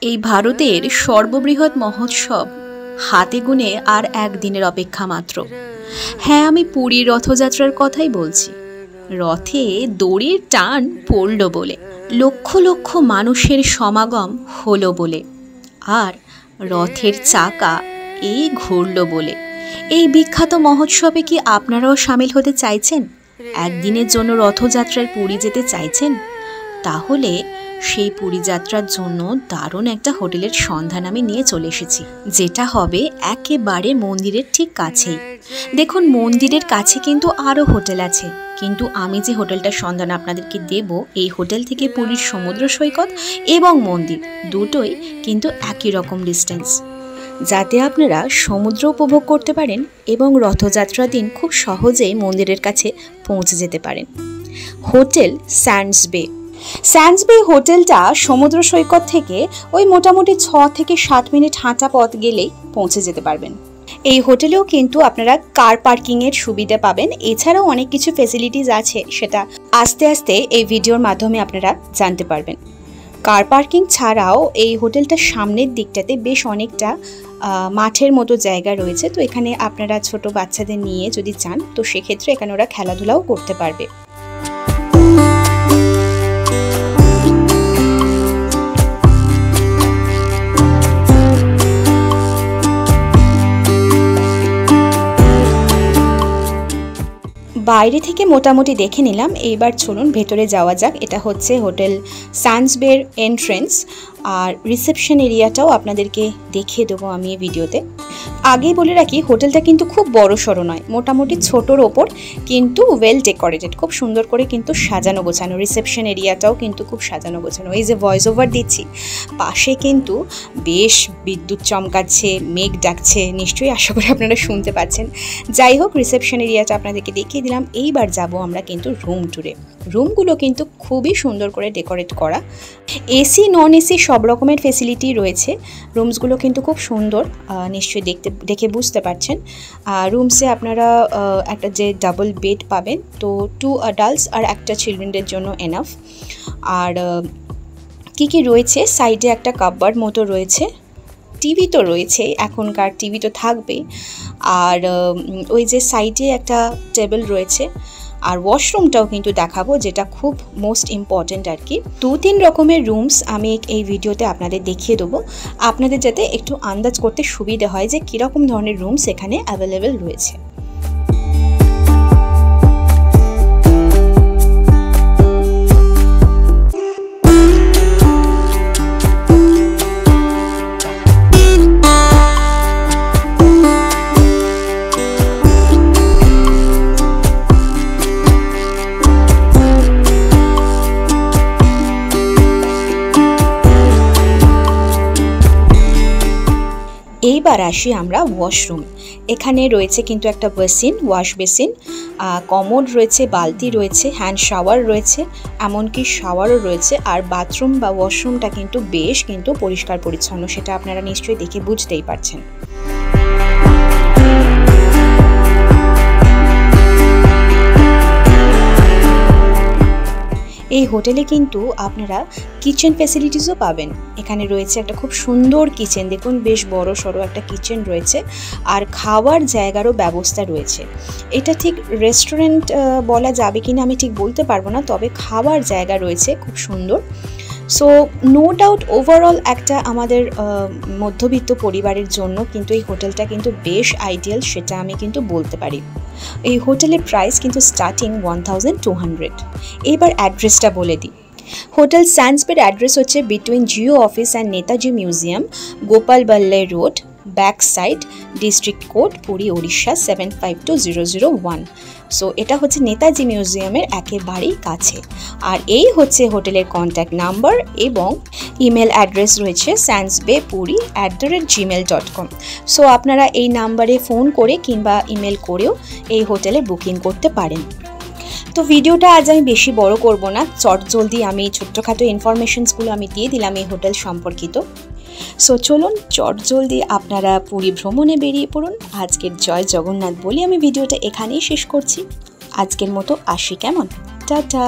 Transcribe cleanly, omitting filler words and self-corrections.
এই ভারতের সর্ববৃহৎ মহোৎসব হাতে গুনে আর একদিনের অপেক্ষা মাত্র। হ্যাঁ, আমি পুরীর রথযাত্রার কথাই বলছি। রথে দড়ির টান পড়ল বলে, লক্ষ লক্ষ মানুষের সমাগম হলো বলে, আর রথের চাকা এই ঘুরল বলে। এই বিখ্যাত মহোৎসবে কি আপনারাও সামিল হতে চাইছেন? একদিনের জন্য রথযাত্রার পুরী যেতে চাইছেন? তাহলে সেই পুরী যাত্রার জন্য দারুণ একটা হোটেলের সন্ধান আমি নিয়ে চলে এসেছি, যেটা হবে একেবারে মন্দিরের ঠিক কাছেই। দেখুন, মন্দিরের কাছে কিন্তু আরও হোটেল আছে, কিন্তু আমি যে হোটেলটার সন্ধান আপনাদেরকে দেব, এই হোটেল থেকে পুরীর সমুদ্র সৈকত এবং মন্দির দুটোই কিন্তু একই রকম ডিস্টেন্স, যাতে আপনারা সমুদ্র উপভোগ করতে পারেন এবং রথযাত্রার দিন খুব সহজেই মন্দিরের কাছে পৌঁছে যেতে পারেন। হোটেল স্যান্ডস বে। স্যান্ডস বে হোটেলটা সমুদ্র সৈকত থেকে ওই মোটামুটি 6 থেকে 7 মিনিট হাঁটা পথ গেলেই পৌঁছে যেতে পারবেন। এই হোটেলেও কিন্তু আপনারা কার পার্কিংয়ের সুবিধা পাবেন। এছাড়াও অনেক কিছু ফেসিলিটিস আছে, সেটা আস্তে আস্তে এই ভিডিওর মাধ্যমে আপনারা জানতে পারবেন। কার পার্কিং ছাড়াও এই হোটেলটার সামনের দিকটাতে বেশ অনেকটা মাঠের মতো জায়গা রয়েছে, তো এখানে আপনারা ছোট বাচ্চাদের নিয়ে যদি চান তো সেক্ষেত্রে এখানে ওরা খেলাধুলাও করতে পারবে। বাইরে থেকে মোটামুটি দেখে নিলাম, এইবার চলুন ভেতরে যাওয়া যাক। এটা হচ্ছে হোটেল স্যান্ডস বের এন্ট্রেন্স, আর রিসেপশন এরিয়াটাও আপনাদেরকে দেখিয়ে দেবো আমি এই ভিডিওতে। আগেই বলে রাখি, হোটেলটা কিন্তু খুব বড় সড়ো নয়, মোটামুটি ছোটোর ওপর, কিন্তু ওয়েল ডেকোরেটেড, খুব সুন্দর করে কিন্তু সাজানো গোছানো। রিসেপশন এরিয়াটাও কিন্তু খুব সাজানো গোছানো। এই যে ভয়েস ওভার দিচ্ছি, পাশে কিন্তু বেশ বিদ্যুৎ চমকাচ্ছে, মেঘ ডাকছে, নিশ্চয়ই আশা করি আপনারা শুনতে পাচ্ছেন। যাই হোক, রিসেপশন এরিয়াটা আপনাদেরকে দেখিয়ে দিলাম। এইবার যাব আমরা কিন্তু রুম ট্যুরে। রুমগুলো কিন্তু খুবই সুন্দর করে ডেকোরেট করা, এসি নন এসি সব রকমের ফেসিলিটি রয়েছে। রুমসগুলো কিন্তু খুব সুন্দর, নিশ্চয়ই দেখে বুঝতে পারছেন। রুমসে আপনারা একটা যে ডাবল বেড পাবেন, তো 2 অ্যাডাল্টস আর একটা চিলড্রেনদের জন্য এনাফ। আর কি কি রয়েছে, সাইডে একটা কাপবোর্ড মতো রয়েছে, টিভি তো রয়েছে, এখনকার টিভি তো থাকবেই। আর ওই যে সাইডে একটা টেবিল রয়েছে, আর ওয়াশরুমটাও কিন্তু দেখাবো, যেটা খুব মোস্ট ইম্পর্ট্যান্ট আর কি। 2-3 রকমের রুমস আমি এই ভিডিওতে আপনাদের দেখিয়ে দেবো, আপনাদের যাতে একটু আন্দাজ করতে সুবিধা হয় যে কীরকম ধরনের রুমস এখানে অ্যাভেলেবেল রয়েছে। এইবার আসি আমরা ওয়াশরুম। এখানে রয়েছে কিন্তু একটা বেসিন, ওয়াশ বেসিন, কমোড রয়েছে, বালতি রয়েছে, হ্যান্ড শাওয়ার রয়েছে, এমনকি শাওয়ারও রয়েছে। আর বাথরুম বা ওয়াশরুমটা কিন্তু বেশ কিন্তু পরিষ্কার পরিচ্ছন্ন, সেটা আপনারা নিশ্চয়ই দেখে বুঝতেই পারছেন। এই হোটেলে কিন্তু আপনারা কিচেন ফ্যাসিলিটিসও পাবেন। এখানে রয়েছে একটা খুব সুন্দর কিচেন, দেখুন বেশ বড় সড়ো একটা কিচেন রয়েছে, আর খাওয়ার জায়গারও ব্যবস্থা রয়েছে। এটা ঠিক রেস্টুরেন্ট বলা যাবে কিনা আমি ঠিক বলতে পারবো না, তবে খাওয়ার জায়গা রয়েছে খুব সুন্দর। সো নো ডাউট ওভারঅল একটা আমাদের মধ্যবিত্ত পরিবারের জন্য কিন্তু এই হোটেলটা কিন্তু বেশ আইডিয়াল, সেটা আমি কিন্তু বলতে পারি। এই হোটেলের প্রাইস কিন্তু স্টার্টিং 1200। এবার অ্যাড্রেসটা বলে দিই। হোটেল স্যান্ডস বের অ্যাড্রেস হচ্ছে between Jio office and Netaji museum, Gopal Ballav road, back side, district code Puri, Odisha 752001। So এটা হচ্ছে নেতাজি মিউজিয়ামের একেবারেই কাছে। আর এই হচ্ছে হোটেলের কন্ট্যাক্ট নাম্বার এবং ইমেল অ্যাড্রেস রয়েছে sandsbaypuri@gmail.com। সো আপনারা এই নাম্বারে ফোন করে কিংবা ইমেল করেও এই হোটেলে বুকিং করতে পারেন। তো ভিডিওটা আজ আমি বেশি বড় করব না, চটজলদি আমি ছোট্টখাটো ইনফরমেশনসগুলো আমি দিয়ে দিলাম এই হোটেল সম্পর্কিত। সো চলুন চটজলদি আপনারা পুরী ভ্রমণে বেরিয়ে পড়ুন। আজকের জয় জগন্নাথ বলে আমি ভিডিওটা এখানেই শেষ করছি। আজকের মতো আসি, কেমন? টাটা।